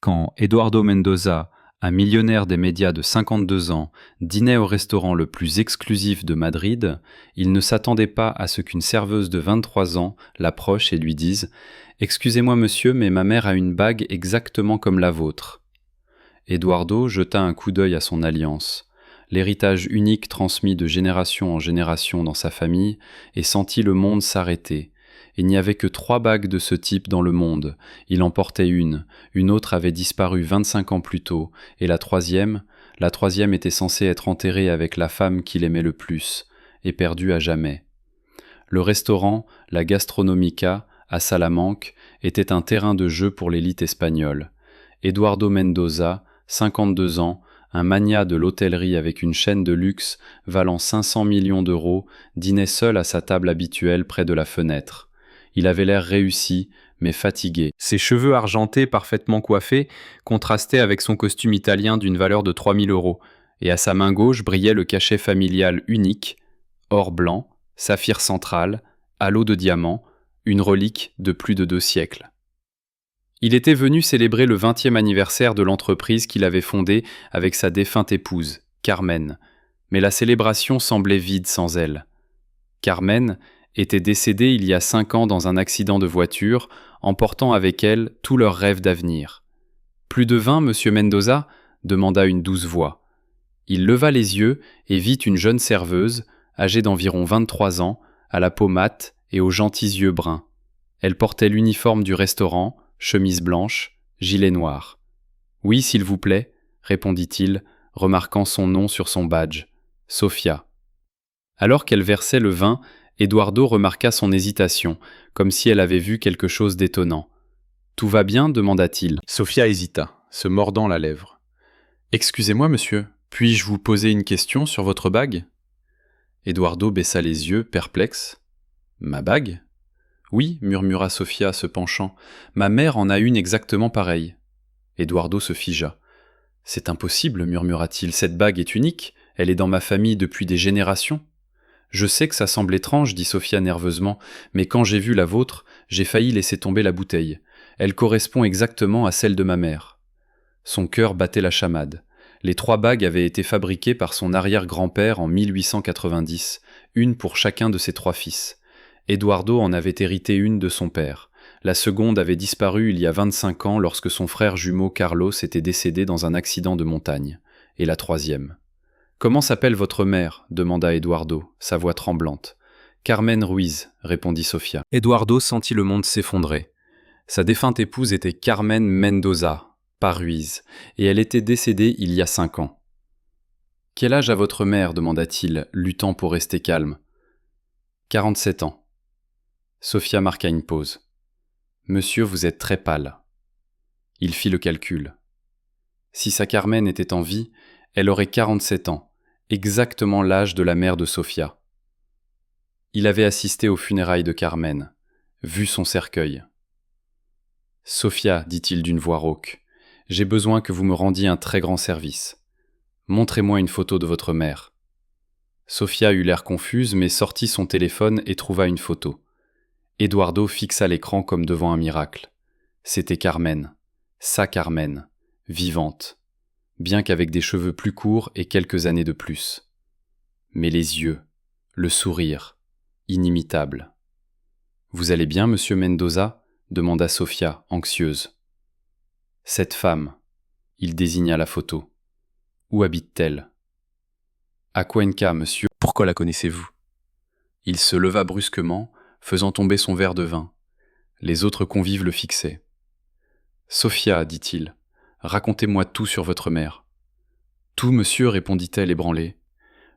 Quand Eduardo Mendoza, un millionnaire des médias de 52 ans, dînait au restaurant le plus exclusif de Madrid, il ne s'attendait pas à ce qu'une serveuse de 23 ans l'approche et lui dise « Excusez-moi monsieur, mais ma mère a une bague exactement comme la vôtre ». Eduardo jeta un coup d'œil à son alliance, l'héritage unique transmis de génération en génération dans sa famille, et sentit le monde s'arrêter. Il n'y avait que 3 bagues de ce type dans le monde. Il en portait une autre avait disparu 25 ans plus tôt, et la troisième était censée être enterrée avec la femme qu'il aimait le plus, et perdue à jamais. Le restaurant, la Gastronomica, à Salamanque, était un terrain de jeu pour l'élite espagnole. Eduardo Mendoza, 52 ans, un magnat de l'hôtellerie avec une chaîne de luxe valant 500 millions d'euros, dînait seul à sa table habituelle près de la fenêtre. Il avait l'air réussi, mais fatigué. Ses cheveux argentés parfaitement coiffés contrastaient avec son costume italien d'une valeur de 3000 euros, et à sa main gauche brillait le cachet familial unique, or blanc, saphir central, halo de diamant, une relique de plus de 2 siècles. Il était venu célébrer le 20e anniversaire de l'entreprise qu'il avait fondée avec sa défunte épouse, Carmen, mais la célébration semblait vide sans elle. Carmen était décédée il y a 5 ans dans un accident de voiture, emportant avec elle tous leurs rêves d'avenir. « Plus de vin, monsieur Mendoza » demanda une douce voix. Il leva les yeux et vit une jeune serveuse, âgée d'environ 23 ans, à la peau mate et aux gentils yeux bruns. Elle portait l'uniforme du restaurant, chemise blanche, gilet noir. « Oui, s'il vous plaît » répondit-il, remarquant son nom sur son badge, Sofia. Alors qu'elle versait le vin, Eduardo remarqua son hésitation, comme si elle avait vu quelque chose d'étonnant. « Tout va bien » demanda-t-il. Sofia hésita, se mordant la lèvre. « Excusez-moi, monsieur, puis-je vous poser une question sur votre bague » Eduardo baissa les yeux, perplexe. « Ma bague » ? « Oui, murmura Sofia, se penchant. Ma mère en a une exactement pareille. » Eduardo se figea. « C'est impossible, murmura-t-il. Cette bague est unique. Elle est dans ma famille depuis des générations. » « Je sais que ça semble étrange, dit Sofia nerveusement, mais quand j'ai vu la vôtre, j'ai failli laisser tomber la bouteille. Elle correspond exactement à celle de ma mère. » Son cœur battait la chamade. Les 3 bagues avaient été fabriquées par son arrière-grand-père en 1890, une pour chacun de ses 3 fils. Eduardo en avait hérité une de son père. La seconde avait disparu il y a 25 ans lorsque son frère jumeau Carlos était décédé dans un accident de montagne. Et la 3e. « Comment s'appelle votre mère » demanda Eduardo, sa voix tremblante. « Carmen Ruiz » répondit Sofia. Eduardo sentit le monde s'effondrer. Sa défunte épouse était Carmen Mendoza, pas Ruiz, et elle était décédée il y a 5 ans. « Quel âge a votre mère » demanda-t-il, luttant pour rester calme. « 47 ans. » Sofia marqua une pause. « Monsieur, vous êtes très pâle. » Il fit le calcul. Si sa Carmen était en vie, elle aurait 47 ans, exactement l'âge de la mère de Sofia. Il avait assisté aux funérailles de Carmen, vu son cercueil. « Sofia, dit-il d'une voix rauque, j'ai besoin que vous me rendiez un très grand service. Montrez-moi une photo de votre mère. » Sofia eut l'air confuse, mais sortit son téléphone et trouva une photo. Eduardo fixa l'écran comme devant un miracle. C'était Carmen, sa Carmen, vivante. Bien qu'avec des cheveux plus courts et quelques années de plus. Mais les yeux, le sourire, inimitable. « Vous allez bien, monsieur Mendoza » demanda Sofia, anxieuse. « Cette femme, » il désigna la photo. « Où habite-t-elle ?»« À Cuenca, monsieur. Pourquoi la connaissez-vous » Il se leva brusquement, faisant tomber son verre de vin. Les autres convives le fixaient. « Sofia, dit-il. Racontez-moi tout sur votre mère. »« Tout, monsieur, répondit-elle ébranlée.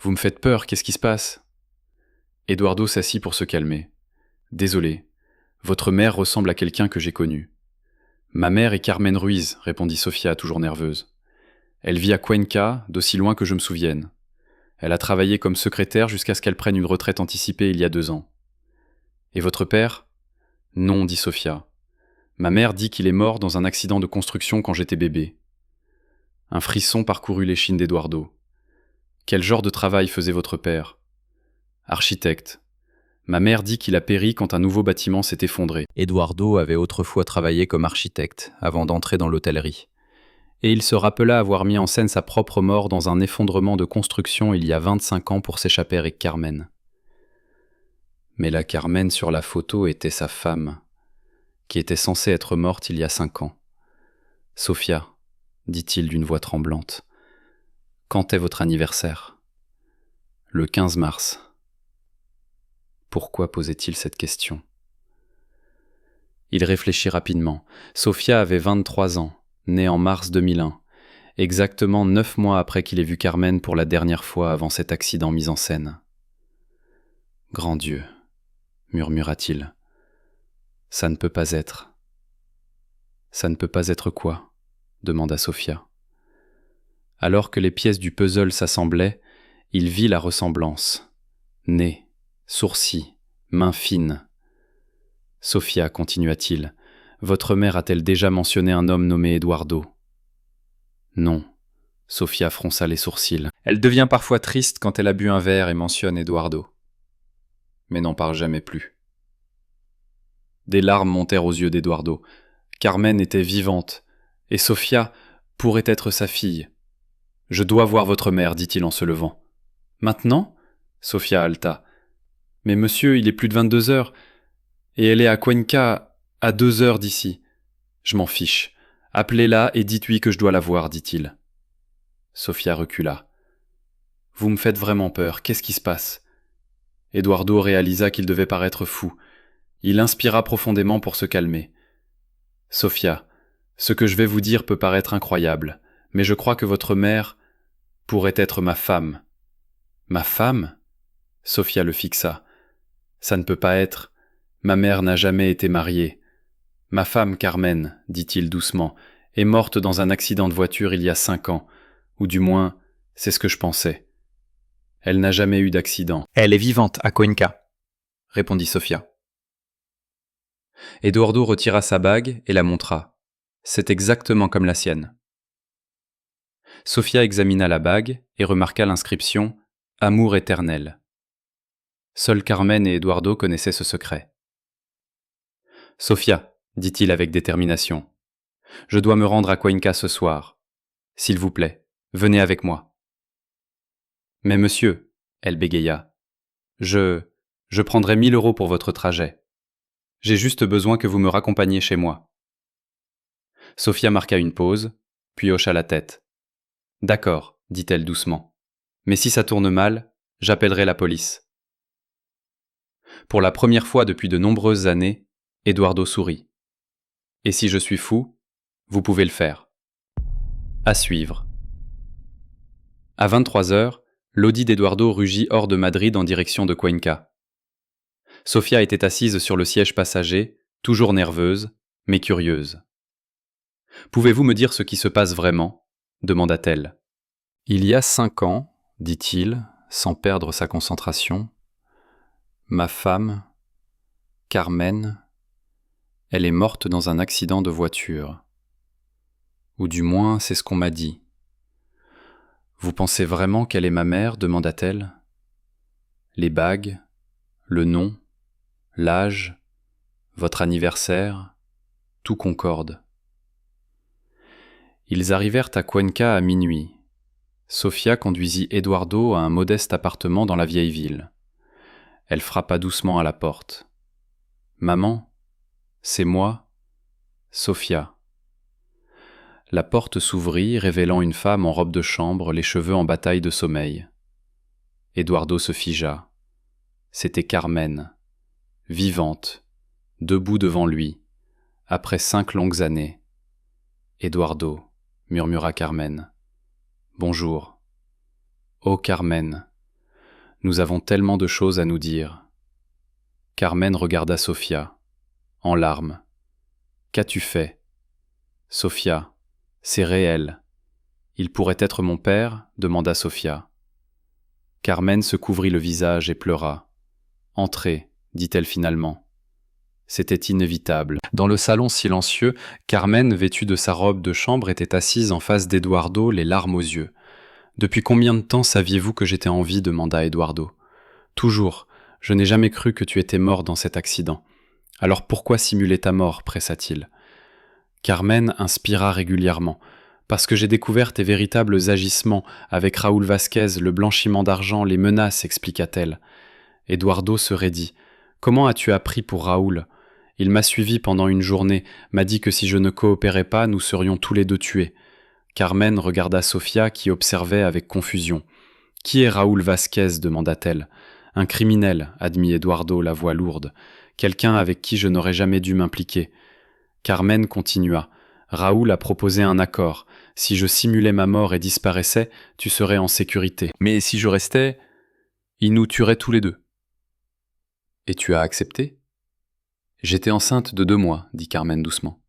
Vous me faites peur, qu'est-ce qui se passe ?» Eduardo s'assit pour se calmer. « Désolé, votre mère ressemble à quelqu'un que j'ai connu. »« Ma mère est Carmen Ruiz, répondit Sofia, toujours nerveuse. Elle vit à Cuenca, d'aussi loin que je me souvienne. Elle a travaillé comme secrétaire jusqu'à ce qu'elle prenne une retraite anticipée il y a 2 ans. Et votre père ? Non, dit Sofia. Ma mère dit qu'il est mort dans un accident de construction quand j'étais bébé. Un frisson parcourut l'échine d'Eduardo. Quel genre de travail faisait votre père ? Architecte. Ma mère dit qu'il a péri quand un nouveau bâtiment s'est effondré. Eduardo avait autrefois travaillé comme architecte avant d'entrer dans l'hôtellerie. et il se rappela avoir mis en scène sa propre mort dans un effondrement de construction il y a 25 ans pour s'échapper avec Carmen. Mais la Carmen sur la photo était sa femme, qui était censée être morte il y a 5 ans. « Sophia, dit-il d'une voix tremblante, quand est votre anniversaire ? » « Le 15 mars. » Pourquoi posait-il cette question ? Il réfléchit rapidement. Sophia avait 23 ans, née en mars 2001, exactement 9 mois après qu'il ait vu Carmen pour la dernière fois avant cet accident mis en scène. « Grand Dieu !» murmura-t-il. « Ça ne peut pas être. »« Ça ne peut pas être quoi ?» demanda Sophia. Alors que les pièces du puzzle s'assemblaient, il vit la ressemblance. Nez, sourcils, mains fines. « Sophia, continua-t-il, votre mère a-t-elle déjà mentionné un homme nommé Eduardo ? » « Non. » Sophia fronça les sourcils. Elle devient parfois triste quand elle a bu un verre et mentionne Eduardo. Mais n'en parle jamais plus. Des larmes montèrent aux yeux d'Eduardo. Carmen était vivante, et Sophia pourrait être sa fille. « Je dois voir votre mère, dit-il en se levant. « Maintenant ?» Sophia haleta. « Mais monsieur, il est plus de 22 heures, et elle est à Cuenca, à 2 heures d'ici. »« Je m'en fiche. Appelez-la et dites-lui que je dois la voir, dit-il. » Sophia recula. « Vous me faites vraiment peur, qu'est-ce qui se passe ?» Eduardo réalisa qu'il devait paraître fou. Il inspira profondément pour se calmer. « Sophia, ce que je vais vous dire peut paraître incroyable, mais je crois que votre mère pourrait être ma femme. »« Ma femme ?» Sophia le fixa. « Ça ne peut pas être. Ma mère n'a jamais été mariée. Ma femme, Carmen, dit-il doucement, est morte dans un accident de voiture il y a 5 ans, ou du moins, c'est ce que je pensais. Elle n'a jamais eu d'accident. »« Elle est vivante à Cuenca, » répondit Sophia. Eduardo retira sa bague et la montra. C'est exactement comme la sienne. Sophia examina la bague et remarqua l'inscription « Amour éternel ». Seuls Carmen et Eduardo connaissaient ce secret. « Sophia, » dit-il avec détermination, « je dois me rendre à Cuenca ce soir. S'il vous plaît, venez avec moi. »« Mais monsieur, » elle bégaya, « je prendrai 1 000 € pour votre trajet. J'ai juste besoin que vous me raccompagniez chez moi. » Sophia marqua une pause, puis hocha la tête. « D'accord, » dit-elle doucement. « Mais si ça tourne mal, j'appellerai la police. » Pour la première fois depuis de nombreuses années, Eduardo sourit. « Et si je suis fou, vous pouvez le faire. » À suivre. À 23 heures, l'Audi d'Eduardo rugit hors de Madrid en direction de Cuenca. Sophia était assise sur le siège passager, toujours nerveuse, mais curieuse. « Pouvez-vous me dire ce qui se passe vraiment ?» demanda-t-elle. « Il y a 5 ans, dit-il, sans perdre sa concentration, ma femme, Carmen, elle est morte dans un accident de voiture. Ou du moins, c'est ce qu'on m'a dit. Vous pensez vraiment qu'elle est ma mère ? Demanda-t-elle. Les bagues, le nom, l'âge, votre anniversaire, tout concorde. Ils arrivèrent à Cuenca à minuit. Sophia conduisit Eduardo à un modeste appartement dans la vieille ville. Elle frappa doucement à la porte. « Maman, c'est moi, Sophia. » La porte s'ouvrit, révélant une femme en robe de chambre, les cheveux en bataille de sommeil. Eduardo se figea. C'était Carmen, vivante, debout devant lui, après 5 longues années. « Eduardo, » murmura Carmen. « Bonjour. »« Oh Carmen, nous avons tellement de choses à nous dire. » Carmen regarda Sophia, en larmes. « Qu'as-tu fait ?»« Sophia, c'est réel. Il pourrait être mon père ? Demanda Sophia. Carmen se couvrit le visage et pleura. « Entrez, dit-elle finalement. C'était inévitable. » Dans le salon silencieux, Carmen, vêtue de sa robe de chambre, était assise en face d'Eduardo, les larmes aux yeux. « Depuis combien de temps saviez-vous que j'étais en vie ? Demanda Eduardo. « Toujours. Je n'ai jamais cru que tu étais mort dans cet accident. Alors pourquoi simuler ta mort ? Pressa-t-il. Carmen inspira régulièrement. Parce que j'ai découvert tes véritables agissements avec Raoul Vasquez, le blanchiment d'argent, les menaces, expliqua-t-elle. Eduardo se raidit. Comment as-tu appris pour Raoul ? Il m'a suivi pendant une journée, m'a dit que si je ne coopérais pas, nous serions tous les deux tués. Carmen regarda Sofia qui observait avec confusion. Qui est Raoul Vasquez ? Demanda-t-elle. Un criminel, admit Eduardo, la voix lourde. Quelqu'un avec qui je n'aurais jamais dû m'impliquer. Carmen continua. Raoul a proposé un accord. Si je simulais ma mort et disparaissais, tu serais en sécurité. Mais si je restais, il nous tuerait tous les deux. Et tu as accepté ? J'étais enceinte de 2 mois, dit Carmen doucement.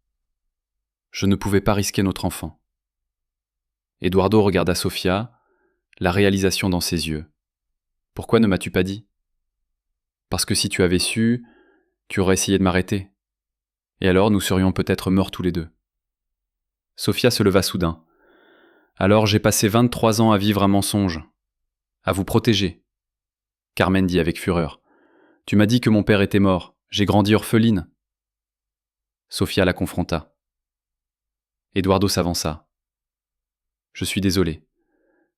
Je ne pouvais pas risquer notre enfant. Eduardo regarda Sofia, la réalisation dans ses yeux. Pourquoi ne m'as-tu pas dit ? Parce que si tu avais su, tu aurais essayé de m'arrêter. Et alors nous serions peut-être morts tous les deux. Sofia se leva soudain. Alors j'ai passé 23 ans à vivre un mensonge, à vous protéger. Carmen dit avec fureur. Tu m'as dit que mon père était mort, j'ai grandi orpheline. Sofia la confronta. Eduardo s'avança. Je suis désolé.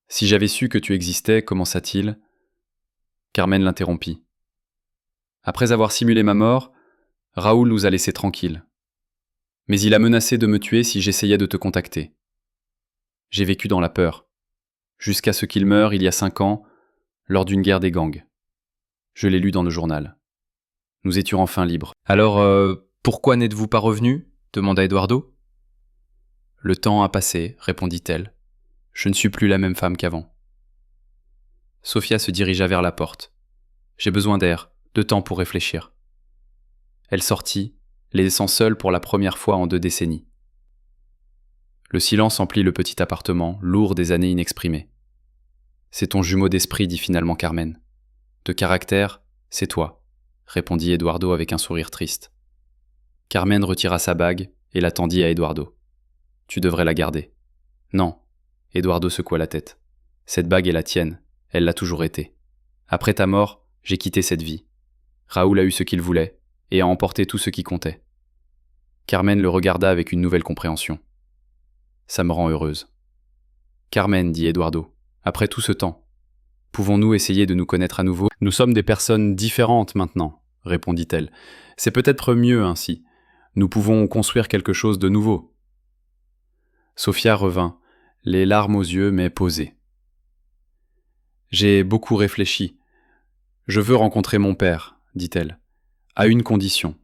Si j'avais su que tu existais, commença-t-il. Carmen l'interrompit. Après avoir simulé ma mort, Raoul nous a laissés tranquilles. Mais il a menacé de me tuer si j'essayais de te contacter. J'ai vécu dans la peur, jusqu'à ce qu'il meure il y a 5 ans, lors d'une guerre des gangs. Je l'ai lu dans le journal. Nous étions enfin libres. Alors, pourquoi n'êtes-vous pas revenu ? Demanda Eduardo. Le temps a passé, répondit-elle. Je ne suis plus la même femme qu'avant. Sofia se dirigea vers la porte. J'ai besoin d'air, de temps pour réfléchir. Elle sortit, les laissant seuls pour la première fois en 2 décennies. Le silence emplit le petit appartement, lourd des années inexprimées. C'est ton jumeau d'esprit, dit finalement Carmen. De caractère, c'est toi, répondit Eduardo avec un sourire triste. Carmen retira sa bague et la tendit à Eduardo. Tu devrais la garder. Non, Eduardo secoua la tête. Cette bague est la tienne, elle l'a toujours été. Après ta mort, j'ai quitté cette vie. Raoul a eu ce qu'il voulait et a emporté tout ce qui comptait. Carmen le regarda avec une nouvelle compréhension. Ça me rend heureuse. Carmen, dit Eduardo, après tout ce temps, pouvons-nous essayer de nous connaître à nouveau ? Nous sommes des personnes différentes maintenant, répondit-elle. C'est peut-être mieux ainsi. Nous pouvons construire quelque chose de nouveau. Sofia revint, les larmes aux yeux mais posée. J'ai beaucoup réfléchi. Je veux rencontrer mon père, dit-elle, à une condition.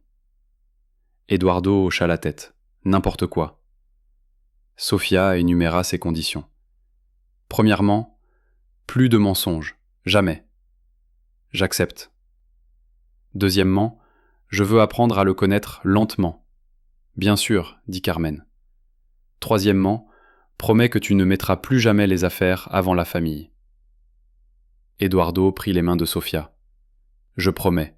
Eduardo hocha la tête. N'importe quoi. Sofia énuméra ses conditions. Premièrement, plus de mensonges, jamais. J'accepte. Deuxièmement, je veux apprendre à le connaître lentement. Bien sûr, dit Carmen. Troisièmement, promets que tu ne mettras plus jamais les affaires avant la famille. Eduardo prit les mains de Sofia. Je promets.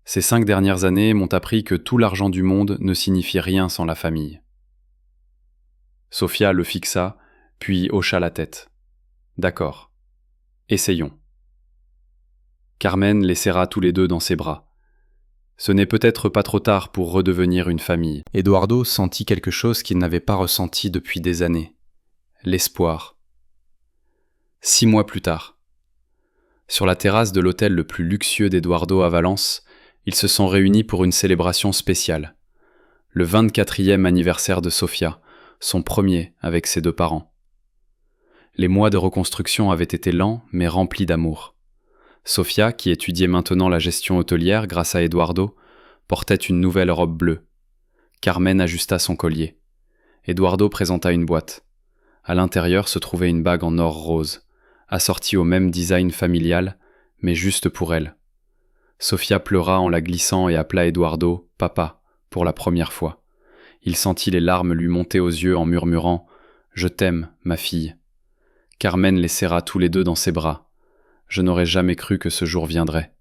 Ces 5 dernières années m'ont appris que tout l'argent du monde ne signifie rien sans la famille. Sofia le fixa, puis hocha la tête. D'accord. Essayons. Carmen les serra tous les 2 dans ses bras. Ce n'est peut-être pas trop tard pour redevenir une famille. Eduardo sentit quelque chose qu'il n'avait pas ressenti depuis des années. L'espoir. 6 mois plus tard. Sur la terrasse de l'hôtel le plus luxueux d'Eduardo à Valence, ils se sont réunis pour une célébration spéciale. Le 24e anniversaire de Sofia, son premier avec ses 2 parents. Les mois de reconstruction avaient été lents mais remplis d'amour. Sofia, qui étudiait maintenant la gestion hôtelière grâce à Eduardo, portait une nouvelle robe bleue. Carmen ajusta son collier. Eduardo présenta une boîte. À l'intérieur se trouvait une bague en or rose, assortie au même design familial, mais juste pour elle. Sofia pleura en la glissant et appela Eduardo « Papa » pour la première fois. Il sentit les larmes lui monter aux yeux en murmurant « Je t'aime, ma fille ». Carmen les serra tous les 2 dans ses bras. Je n'aurais jamais cru que ce jour viendrait.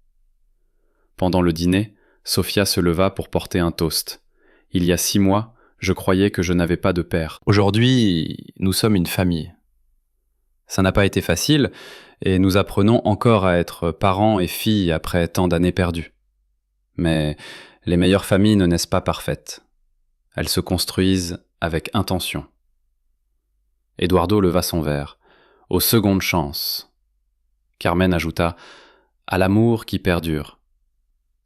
Pendant le dîner, Sofia se leva pour porter un toast. Il y a 6 mois, je croyais que je n'avais pas de père. Aujourd'hui, nous sommes une famille. Ça n'a pas été facile, et nous apprenons encore à être parents et filles après tant d'années perdues. Mais les meilleures familles ne naissent pas parfaites. Elles se construisent avec intention. Eduardo leva son verre. « Aux secondes chances. » Carmen ajouta « à l'amour qui perdure. »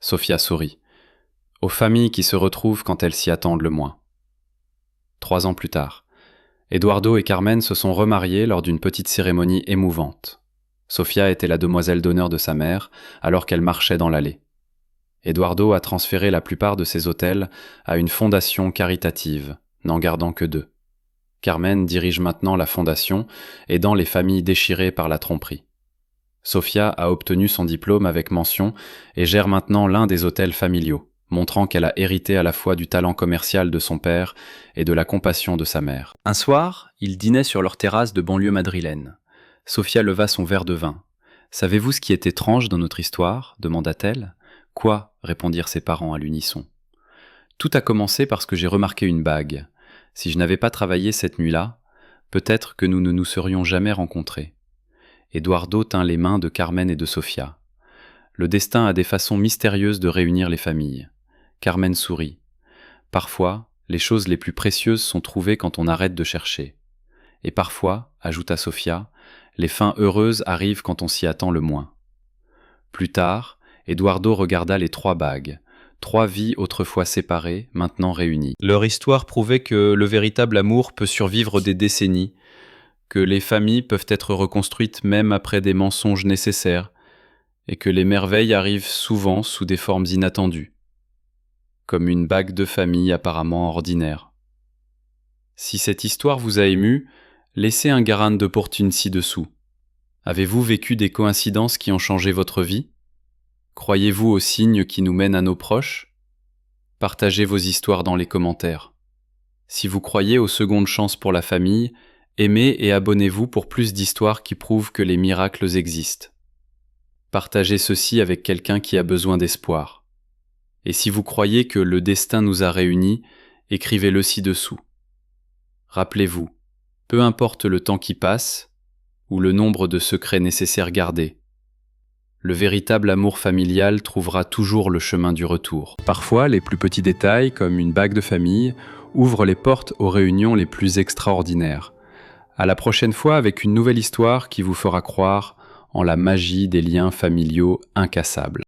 Sofia sourit. « aux familles qui se retrouvent quand elles s'y attendent le moins. » 3 ans plus tard, Eduardo et Carmen se sont remariés lors d'une petite cérémonie émouvante. Sofia était la demoiselle d'honneur de sa mère alors qu'elle marchait dans l'allée. Eduardo a transféré la plupart de ses hôtels à une fondation caritative, n'en gardant que 2. Carmen dirige maintenant la fondation, aidant les familles déchirées par la tromperie. Sofia a obtenu son diplôme avec mention et gère maintenant l'un des hôtels familiaux, montrant qu'elle a hérité à la fois du talent commercial de son père et de la compassion de sa mère. Un soir, ils dînaient sur leur terrasse de banlieue madrilène. Sofia leva son verre de vin. « Savez-vous ce qui est étrange dans notre histoire ?» demanda-t-elle. « Quoi ?» répondirent ses parents à l'unisson. « Tout a commencé parce que j'ai remarqué une bague. Si je n'avais pas travaillé cette nuit-là, peut-être que nous ne nous serions jamais rencontrés. » Eduardo tint les mains de Carmen et de Sofia. Le destin a des façons mystérieuses de réunir les familles. Carmen sourit. Parfois, les choses les plus précieuses sont trouvées quand on arrête de chercher. Et parfois, ajouta Sofia, les fins heureuses arrivent quand on s'y attend le moins. Plus tard, Eduardo regarda les 3 bagues. 3 vies autrefois séparées, maintenant réunies. Leur histoire prouvait que le véritable amour peut survivre des décennies, que les familles peuvent être reconstruites même après des mensonges nécessaires, et que les merveilles arrivent souvent sous des formes inattendues, comme une bague de famille apparemment ordinaire. Si cette histoire vous a ému, laissez un garant de fortune ci-dessous. Avez-vous vécu des coïncidences qui ont changé votre vie? Croyez-vous aux signes qui nous mènent à nos proches? Partagez vos histoires dans les commentaires. Si vous croyez aux secondes chances pour la famille, aimez et abonnez-vous pour plus d'histoires qui prouvent que les miracles existent. Partagez ceci avec quelqu'un qui a besoin d'espoir. Et si vous croyez que le destin nous a réunis, écrivez-le ci-dessous. Rappelez-vous, peu importe le temps qui passe, ou le nombre de secrets nécessaires gardés, le véritable amour familial trouvera toujours le chemin du retour. Parfois, les plus petits détails, comme une bague de famille, ouvrent les portes aux réunions les plus extraordinaires. À la prochaine fois avec une nouvelle histoire qui vous fera croire en la magie des liens familiaux incassables.